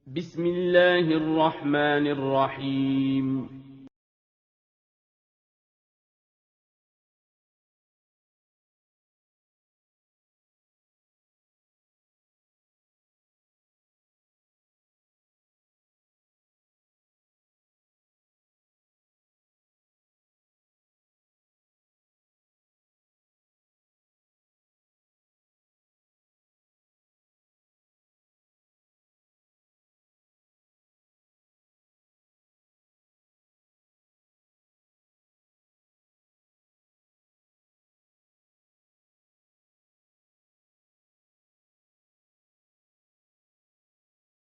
بسم الله الرحمن الرحيم.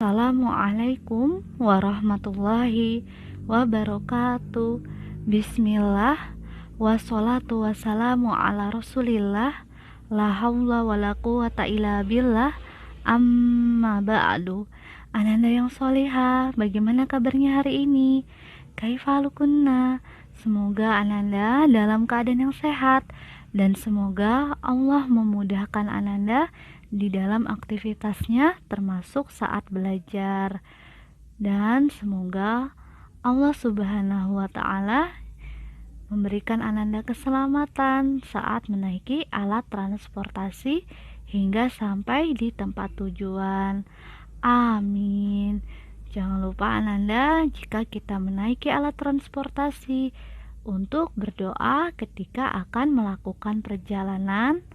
Assalamualaikum warahmatullahi wabarakatuh. Bismillah, wassalatu wassalamu ala rasulillah, la haula wala quwata illa billah, amma ba'du. Ananda yang solihah, bagaimana kabarnya hari ini? Kaifalukunna? Semoga Ananda dalam keadaan yang sehat, dan semoga Allah memudahkan Ananda di dalam aktivitasnya termasuk saat belajar, dan semoga Allah Subhanahu wa taala memberikan Ananda keselamatan saat menaiki alat transportasi hingga sampai di tempat tujuan. Amin. Jangan lupa Ananda, jika kita menaiki alat transportasi, untuk berdoa ketika akan melakukan perjalanan,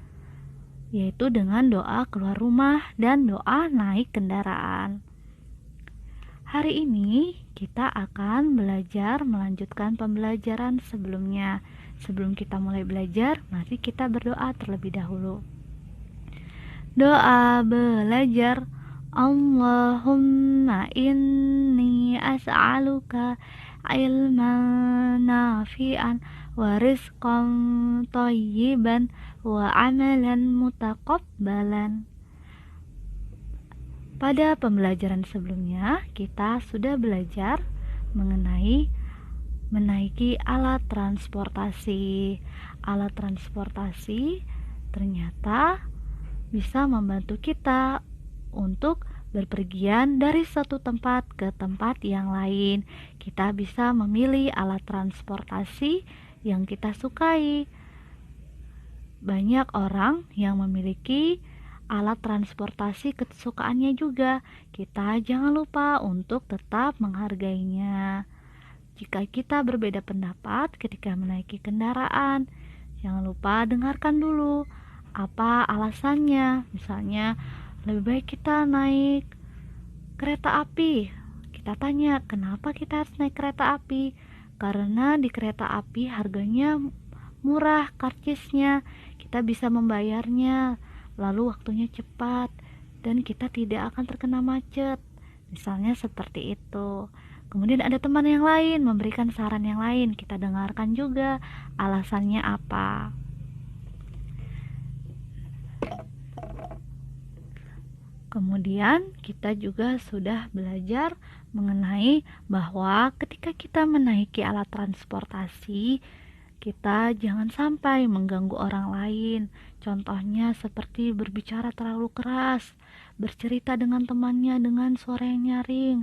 yaitu dengan doa keluar rumah dan doa naik kendaraan. Hari ini kita akan belajar melanjutkan pembelajaran sebelumnya. Sebelum kita mulai belajar, mari kita berdoa terlebih dahulu. Doa belajar. Allahumma inni as'aluka ilman nafi'an wa rizqan thayyiban wa amalan mutaqabbalan. Pada pembelajaran sebelumnya, kita sudah belajar mengenai menaiki alat transportasi. Alat transportasi ternyata bisa membantu kita untuk berpergian dari satu tempat ke tempat yang lain. Kita bisa memilih alat transportasi yang kita sukai. Banyak orang yang memiliki alat transportasi kesukaannya juga. Kita jangan lupa untuk tetap menghargainya. Jika kita berbeda pendapat ketika menaiki kendaraan, jangan lupa dengarkan dulu apa alasannya. Misalnya, lebih baik kita naik kereta api. Kita tanya, kenapa kita harus naik kereta api? Karena di kereta api harganya murah, karcisnya kita bisa membayarnya, lalu waktunya cepat, dan kita tidak akan terkena macet. Misalnya seperti itu. Kemudian ada teman yang lain memberikan saran yang lain, kita dengarkan juga alasannya apa. Kemudian kita juga sudah belajar mengenai bahwa ketika kita menaiki alat transportasi, kita jangan sampai mengganggu orang lain. Contohnya seperti berbicara terlalu keras, bercerita dengan temannya dengan suara yang nyaring,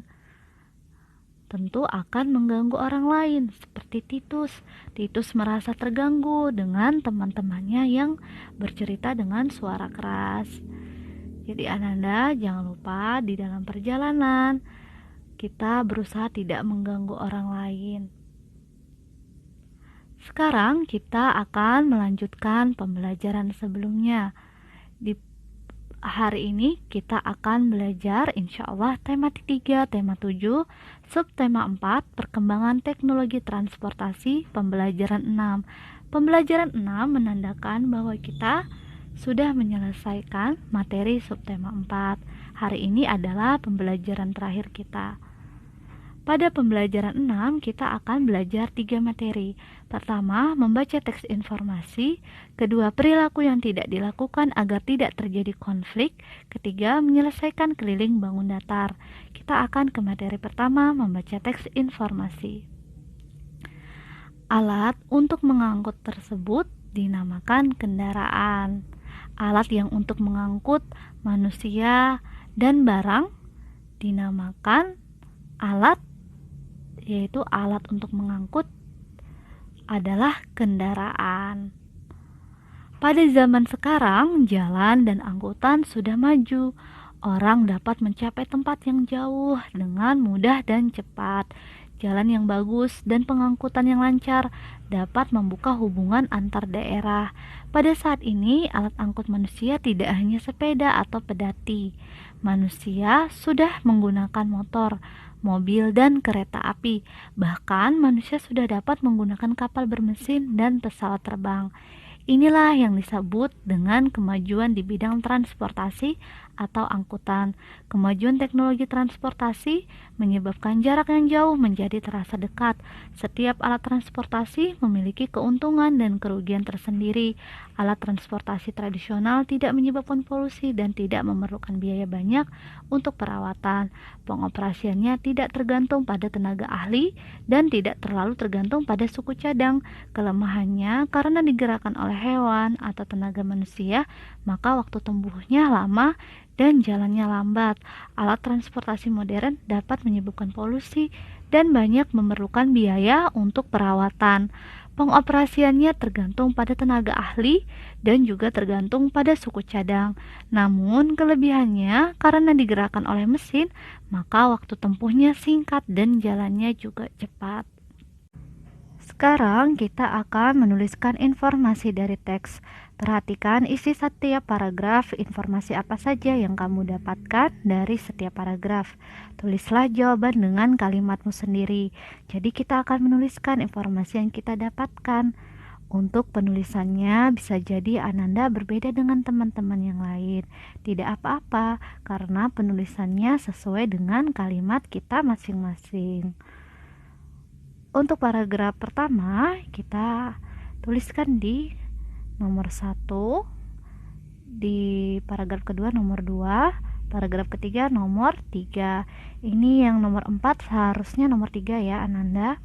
tentu akan mengganggu orang lain. Seperti Titus. Titus merasa terganggu dengan teman-temannya yang bercerita dengan suara keras. Jadi Ananda jangan lupa di dalam perjalanan kita berusaha tidak mengganggu orang lain. Sekarang kita akan melanjutkan pembelajaran sebelumnya. Di hari ini kita akan belajar insya Allah tema 3, tema 7, subtema 4, perkembangan teknologi transportasi, pembelajaran 6. Pembelajaran 6 menandakan bahwa kita sudah menyelesaikan materi subtema 4. Hari ini adalah pembelajaran terakhir kita. Pada pembelajaran 6 kita akan belajar 3 materi. Pertama, membaca teks informasi. Kedua, perilaku yang tidak dilakukan agar tidak terjadi konflik. Ketiga, menyelesaikan keliling bangun datar. Kita akan ke materi pertama, membaca teks informasi. Alat untuk mengangkut tersebut dinamakan kendaraan. Alat yang untuk mengangkut manusia dan barang dinamakan alat, yaitu alat untuk mengangkut adalah kendaraan. Pada zaman sekarang, jalan dan angkutan sudah maju. Orang dapat mencapai tempat yang jauh dengan mudah dan cepat. Jalan yang bagus dan pengangkutan yang lancar dapat membuka hubungan antar daerah. Pada saat ini, alat angkut manusia tidak hanya sepeda atau pedati. Manusia sudah menggunakan motor, mobil, dan kereta api. Bahkan, manusia sudah dapat menggunakan kapal bermesin dan pesawat terbang. Inilah yang disebut dengan kemajuan di bidang transportasi atau angkutan. Kemajuan teknologi transportasi menyebabkan jarak yang jauh menjadi terasa dekat. Setiap alat transportasi memiliki keuntungan dan kerugian tersendiri. Alat transportasi tradisional tidak menyebabkan polusi dan tidak memerlukan biaya banyak untuk perawatan. Pengoperasiannya tidak tergantung pada tenaga ahli dan tidak terlalu tergantung pada suku cadang. Kelemahannya karena digerakkan oleh hewan atau tenaga manusia, maka waktu tempuhnya lama dan jalannya lambat. Alat transportasi modern dapat menyebabkan polusi dan banyak memerlukan biaya untuk perawatan. Pengoperasiannya tergantung pada tenaga ahli dan juga tergantung pada suku cadang. Namun kelebihannya karena digerakkan oleh mesin, maka waktu tempuhnya singkat dan jalannya juga cepat. Sekarang kita akan menuliskan informasi dari teks. Perhatikan isi setiap paragraf, informasi apa saja yang kamu dapatkan dari setiap paragraf. Tulislah jawaban dengan kalimatmu sendiri. Jadi kita akan menuliskan informasi yang kita dapatkan. Untuk penulisannya bisa jadi Ananda berbeda dengan teman-teman yang lain. Tidak apa-apa, karena penulisannya sesuai dengan kalimat kita masing-masing. Untuk paragraf pertama, kita tuliskan di nomor 1, di paragraf kedua nomor 2, paragraf ketiga nomor 3. Ini yang nomor 4 seharusnya nomor 3 ya Ananda.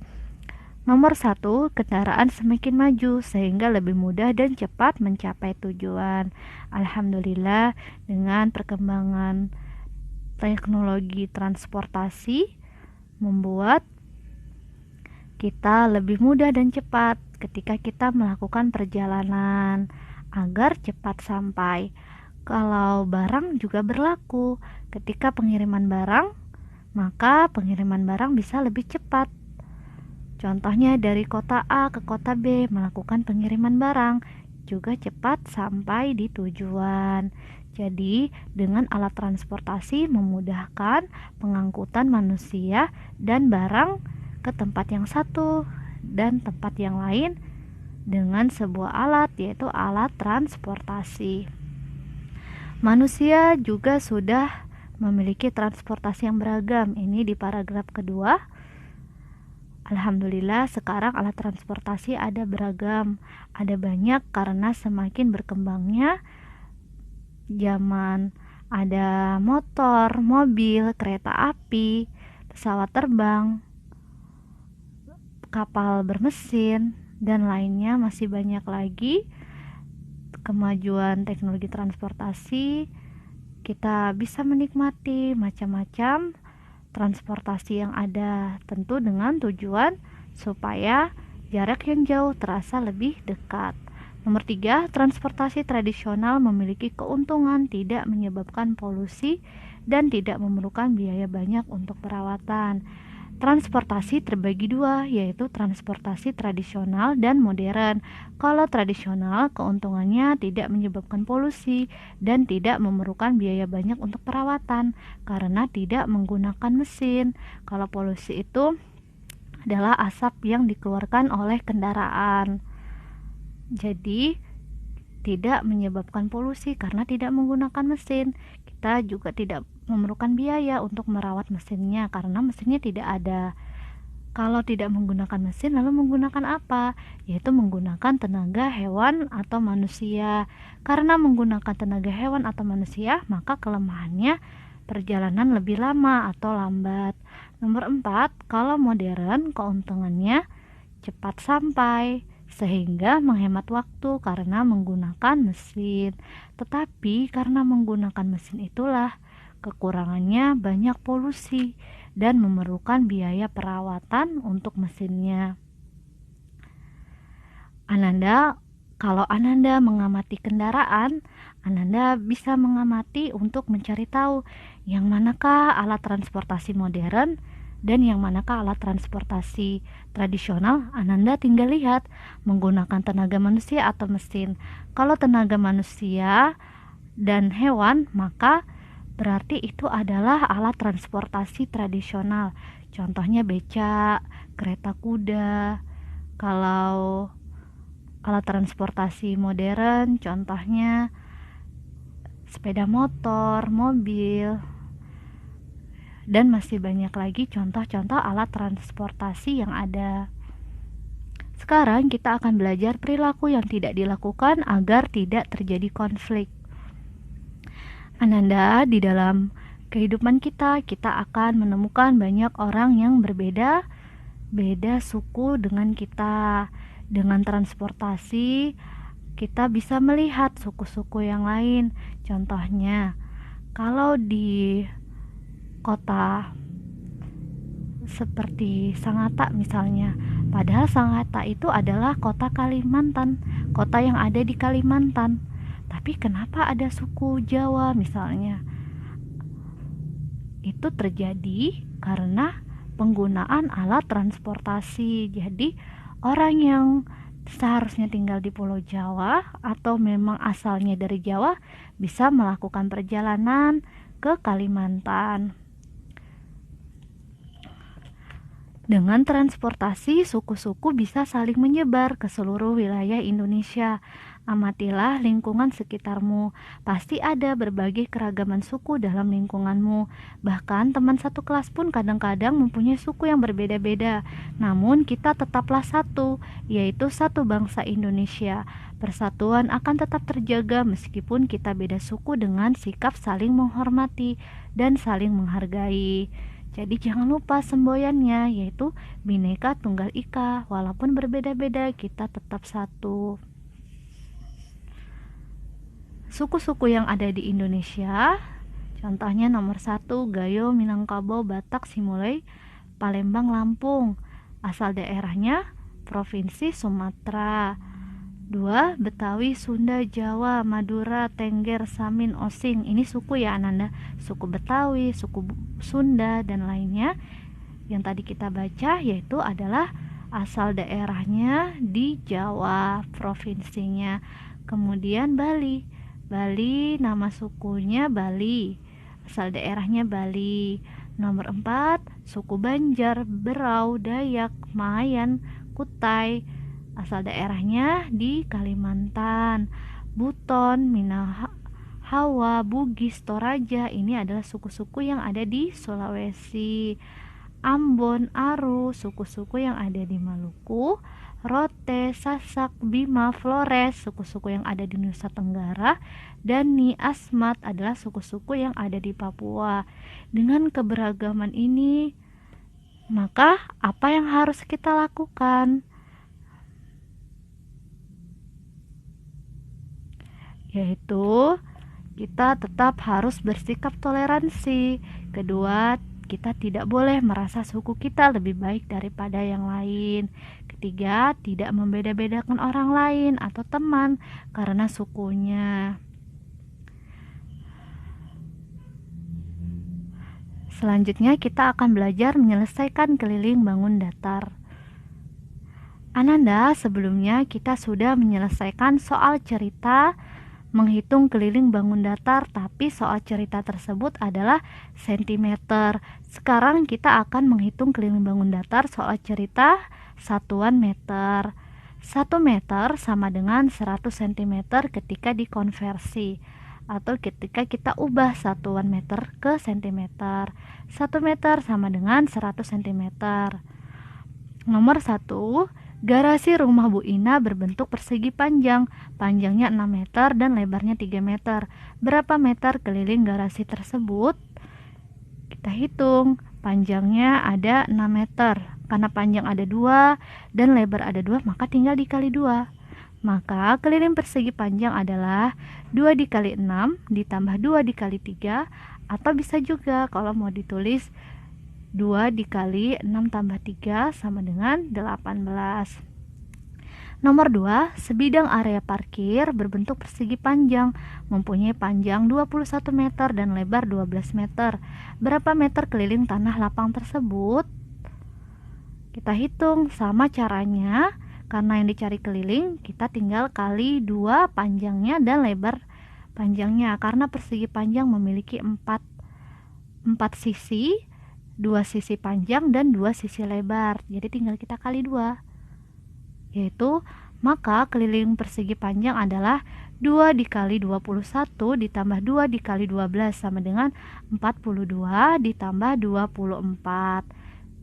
Nomor 1, kendaraan semakin maju sehingga lebih mudah dan cepat mencapai tujuan. Alhamdulillah, dengan perkembangan teknologi transportasi membuat kita lebih mudah dan cepat ketika kita melakukan perjalanan agar cepat sampai. Kalau barang juga berlaku, ketika pengiriman barang, maka pengiriman barang bisa lebih cepat. Contohnya dari kota A ke kota B melakukan pengiriman barang, juga cepat sampai di tujuan. Jadi, dengan alat transportasi memudahkan pengangkutan manusia dan barang ke tempat yang satu dan tempat yang lain dengan sebuah alat, yaitu alat transportasi. Manusia juga sudah memiliki transportasi yang beragam. Ini di paragraf kedua. Alhamdulillah, sekarang alat transportasi ada beragam, ada banyak karena semakin berkembangnya zaman. Ada motor, mobil, kereta api, pesawat terbang, kapal bermesin, dan lainnya masih banyak lagi. Kemajuan teknologi transportasi, kita bisa menikmati macam-macam transportasi yang ada, tentu dengan tujuan supaya jarak yang jauh terasa lebih dekat. Nomor 3, transportasi tradisional memiliki keuntungan tidak menyebabkan polusi dan tidak memerlukan biaya banyak untuk perawatan. Transportasi terbagi dua, yaitu transportasi tradisional dan modern. Kalau tradisional, keuntungannya tidak menyebabkan polusi dan tidak memerlukan biaya banyak untuk perawatan karena tidak menggunakan mesin. Kalau polusi itu adalah asap yang dikeluarkan oleh kendaraan. Jadi, tidak menyebabkan polusi karena tidak menggunakan mesin. Kita juga tidak memerlukan biaya untuk merawat mesinnya karena mesinnya tidak ada. Kalau tidak menggunakan mesin, lalu menggunakan apa? Yaitu menggunakan tenaga hewan atau manusia. Karena menggunakan tenaga hewan atau manusia, maka kelemahannya perjalanan lebih lama atau lambat. Nomor 4, kalau modern, keuntungannya cepat sampai sehingga menghemat waktu karena menggunakan mesin. Tetapi karena menggunakan mesin itulah Kekurangannya banyak polusi dan memerlukan biaya perawatan untuk mesinnya. Kalau Ananda mengamati kendaraan, Ananda bisa mengamati untuk mencari tahu yang manakah alat transportasi modern dan yang manakah alat transportasi tradisional. Ananda tinggal lihat menggunakan tenaga manusia atau mesin. Kalau tenaga manusia dan hewan, maka berarti itu adalah alat transportasi tradisional. Contohnya becak, kereta kuda. Kalau alat transportasi modern, contohnya sepeda motor, mobil, dan masih banyak lagi contoh-contoh alat transportasi yang ada. Sekarang kita akan belajar perilaku yang tidak dilakukan agar tidak terjadi konflik. Ananda, di dalam kehidupan kita akan menemukan banyak orang yang berbeda suku dengan kita. Dengan transportasi, kita bisa melihat suku-suku yang lain. Contohnya, kalau di kota seperti Sangatta misalnya, padahal Sangatta itu adalah kota Kalimantan, kota yang ada di Kalimantan. Tapi kenapa ada suku Jawa misalnya? Itu terjadi karena penggunaan alat transportasi. Jadi orang yang seharusnya tinggal di Pulau Jawa atau memang asalnya dari Jawa bisa melakukan perjalanan ke Kalimantan. Dengan transportasi, suku-suku bisa saling menyebar ke seluruh wilayah Indonesia. Amatilah lingkungan sekitarmu. Pasti ada berbagai keragaman suku dalam lingkunganmu. Bahkan teman satu kelas pun kadang-kadang mempunyai suku yang berbeda-beda. Namun kita tetaplah satu, yaitu satu bangsa Indonesia. Persatuan akan tetap terjaga meskipun kita beda suku dengan sikap saling menghormati dan saling menghargai. Jadi jangan lupa semboyannya, yaitu Bhinneka Tunggal Ika. Walaupun berbeda-beda, kita tetap satu. Suku-suku yang ada di Indonesia, contohnya nomor 1, Gayo, Minangkabau, Batak, Simolai, Palembang, Lampung. Asal daerahnya Provinsi Sumatera. 2, Betawi, Sunda, Jawa, Madura, Tengger, Samin, Osing. Ini suku ya Ananda, suku Betawi, suku Sunda, dan lainnya. Yang tadi kita baca yaitu adalah asal daerahnya di Jawa, provinsinya. Kemudian Bali, nama sukunya Bali, asal daerahnya Bali. Nomor 4, suku Banjar, Berau, Dayak, Mayan, Kutai, asal daerahnya di Kalimantan. Buton, Minahasa, Bugis, Toraja, ini adalah suku-suku yang ada di Sulawesi. Ambon, Aru, suku-suku yang ada di Maluku. Rote, Sasak, Bima, Flores, suku-suku yang ada di Nusa Tenggara. Dan Ni Asmat adalah suku-suku yang ada di Papua. Dengan keberagaman ini, maka apa yang harus kita lakukan? Yaitu kita tetap harus bersikap toleransi. Kedua, kita tidak boleh merasa suku kita lebih baik daripada yang lain. Ketiga, tidak membeda-bedakan orang lain atau teman karena sukunya. Selanjutnya kita akan belajar menyelesaikan keliling bangun datar. Ananda, sebelumnya kita sudah menyelesaikan soal cerita menghitung keliling bangun datar, tapi soal cerita tersebut adalah sentimeter. Sekarang kita akan menghitung keliling bangun datar soal cerita satuan meter. 1 meter sama dengan 100 cm ketika dikonversi, atau ketika kita ubah satuan meter ke sentimeter. 1 meter sama dengan 100 cm. Nomor 1, garasi rumah Bu Ina berbentuk persegi panjang. Panjangnya 6 meter dan lebarnya 3 meter. Berapa meter keliling garasi tersebut? Kita hitung. Panjangnya ada 6 meter. Karena panjang ada 2 dan lebar ada 2, maka tinggal dikali 2. Maka keliling persegi panjang adalah 2 dikali 6 ditambah 2 dikali 3, atau bisa juga kalau mau ditulis 2 dikali 6 tambah 3 sama dengan 18. Nomor 2, sebidang area parkir berbentuk persegi panjang, mempunyai panjang 21 meter dan lebar 12 meter. Berapa meter keliling tanah lapang tersebut? Kita hitung. Sama caranya, karena yang dicari keliling, kita tinggal kali 2 panjangnya dan lebar panjangnya. Karena persegi panjang memiliki 4 sisi, 2 sisi panjang dan 2 sisi lebar. Jadi tinggal kita kali 2. Yaitu, maka keliling persegi panjang adalah 2 dikali 21 ditambah 2 dikali 12 sama dengan 42 ditambah 24.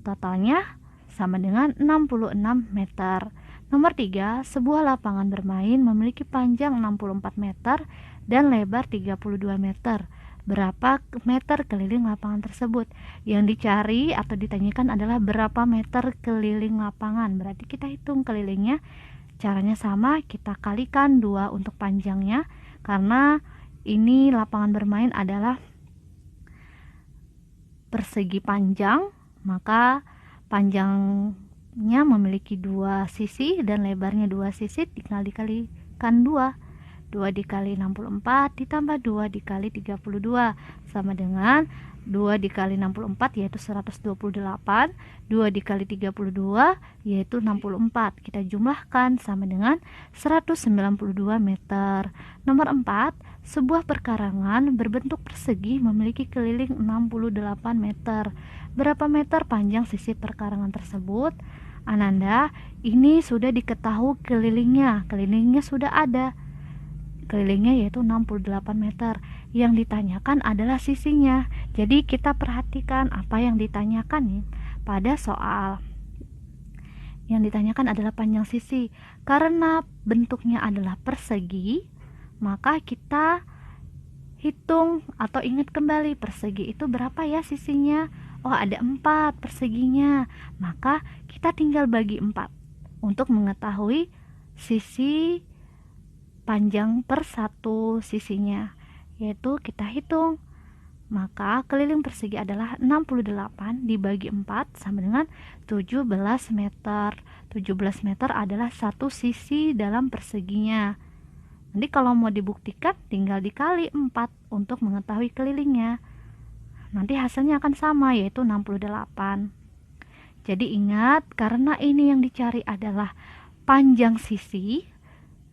Totalnya sama dengan 66 meter. Nomor 3, sebuah lapangan bermain memiliki panjang 64 meter dan lebar 32 meter. Berapa meter keliling lapangan tersebut? Yang dicari atau ditanyakan adalah berapa meter keliling lapangan. Berarti kita hitung kelilingnya. Caranya sama, kita kalikan 2 untuk panjangnya. Karena ini lapangan bermain adalah persegi panjang, maka panjangnya memiliki 2 sisi dan lebarnya 2 sisi, tinggal dikalikan 2. 2 dikali 64 ditambah 2 dikali 32 sama dengan 2 dikali 64 yaitu 128, 2 dikali 32 yaitu 64. Kita jumlahkan sama dengan 192 meter. Nomor 4, sebuah perkarangan berbentuk persegi memiliki keliling 68 meter. Berapa meter panjang sisi perkarangan tersebut? Ananda, ini sudah diketahui kelilingnya. Kelilingnya sudah ada. Kelilingnya yaitu 68 meter. Yang ditanyakan adalah sisinya. Jadi kita perhatikan apa yang ditanyakan nih pada soal. Yang ditanyakan adalah panjang sisi. Karena bentuknya adalah persegi, maka kita hitung atau ingat kembali persegi itu berapa ya sisinya. Oh, ada 4 perseginya. Maka kita tinggal bagi 4 untuk mengetahui sisi panjang per satu sisinya, yaitu kita hitung. Maka keliling persegi adalah 68 dibagi 4 sama dengan 17 meter. 17 meter adalah satu sisi dalam perseginya. Nanti kalau mau dibuktikan tinggal dikali 4 untuk mengetahui kelilingnya. Nanti hasilnya akan sama, yaitu 68. Jadi ingat, karena ini yang dicari adalah panjang sisi,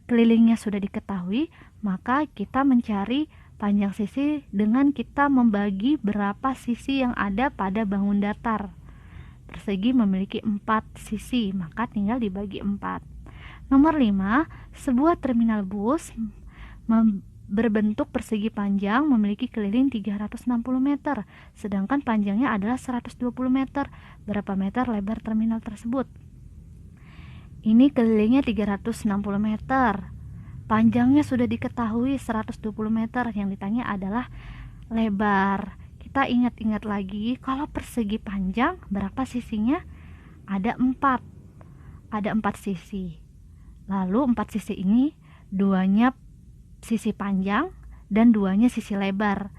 kelilingnya sudah diketahui, maka kita mencari panjang sisi dengan kita membagi berapa sisi yang ada pada bangun datar. Persegi memiliki 4 sisi, maka tinggal dibagi 4. Nomor 5, sebuah terminal bus berbentuk persegi panjang memiliki keliling 360 meter, sedangkan panjangnya adalah 120 meter. Berapa meter lebar terminal tersebut? Ini kelilingnya 360 meter. Panjangnya sudah diketahui 120 meter. Yang ditanya adalah lebar. Kita ingat-ingat lagi, kalau persegi panjang berapa sisinya? Ada 4. Ada 4 sisi. Lalu 4 sisi ini, 2-nya sisi panjang dan 2-nya sisi lebar.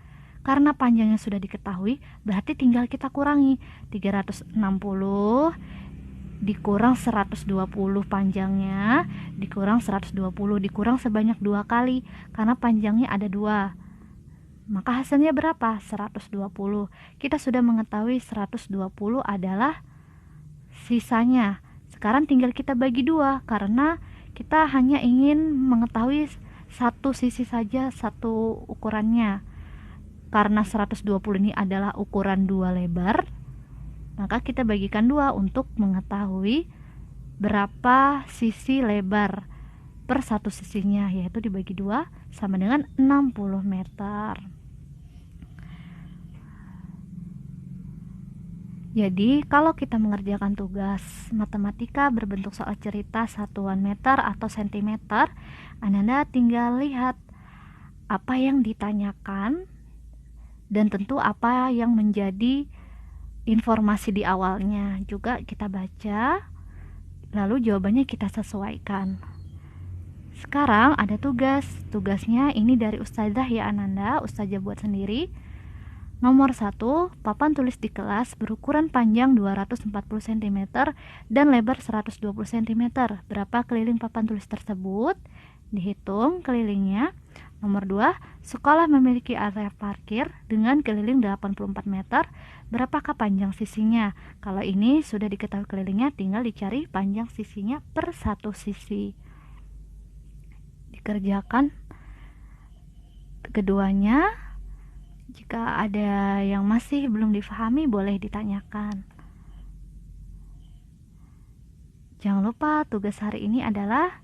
Karena panjangnya sudah diketahui, berarti tinggal kita kurangi. 360 dikurang 120 panjangnya, dikurang 120, dikurang sebanyak 2 kali, karena panjangnya ada 2. Maka hasilnya berapa? 120. Kita sudah mengetahui 120 adalah sisanya. Sekarang tinggal kita bagi 2, karena kita hanya ingin mengetahui satu sisi saja, satu ukurannya. Karena 120 ini adalah ukuran 2 lebar, maka kita bagikan 2 untuk mengetahui berapa sisi lebar per satu sisinya, yaitu dibagi 2 sama dengan 60 meter. Jadi kalau kita mengerjakan tugas matematika berbentuk soal cerita satuan meter atau sentimeter, Ananda tinggal lihat apa yang ditanyakan dan tentu apa yang menjadi informasi di awalnya. Juga kita baca, lalu jawabannya kita sesuaikan. Sekarang ada tugas. Tugasnya ini dari Ustazah ya Ananda, Ustazah buat sendiri. Nomor 1, papan tulis di kelas berukuran panjang 240 cm dan lebar 120 cm. Berapa keliling papan tulis tersebut? Dihitung kelilingnya. Nomor 2, sekolah memiliki area parkir dengan keliling 84 meter. Berapakah panjang sisinya? Kalau ini sudah diketahui kelilingnya, tinggal dicari panjang sisinya per satu sisi. Dikerjakan keduanya. Jika ada yang masih belum difahami, boleh ditanyakan. Jangan lupa tugas hari ini adalah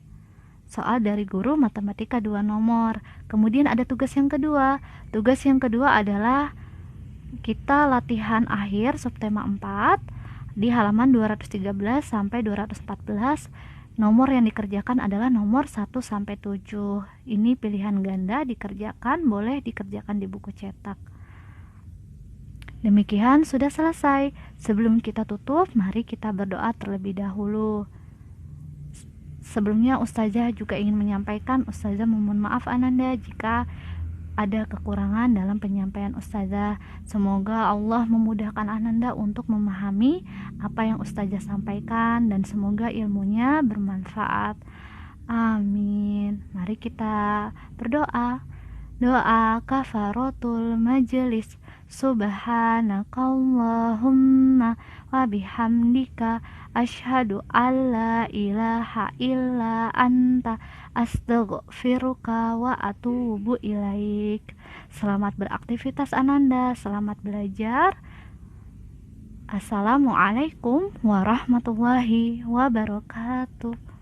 soal dari guru matematika 2 nomor. Kemudian ada tugas yang kedua. Tugas yang kedua adalah kita latihan akhir subtema 4 di halaman 213 sampai 214. Nomor yang dikerjakan adalah nomor 1 sampai 7. Ini pilihan ganda, dikerjakan, boleh dikerjakan di buku cetak. Demikian sudah selesai. Sebelum kita tutup, mari kita berdoa terlebih dahulu. Sebelumnya Ustazah juga ingin menyampaikan, Ustazah memohon maaf Ananda jika ada kekurangan dalam penyampaian Ustazah. Semoga Allah memudahkan Ananda untuk memahami apa yang Ustazah sampaikan dan semoga ilmunya bermanfaat. Amin. Mari kita berdoa. Doa kafaratul majelis. Subhanakallahumma wa bihamdika asyhadu alla ilaha illa anta astaghfiruka wa atubu ilaik. Selamat beraktivitas Ananda, selamat belajar. Assalamualaikum warahmatullahi wabarakatuh.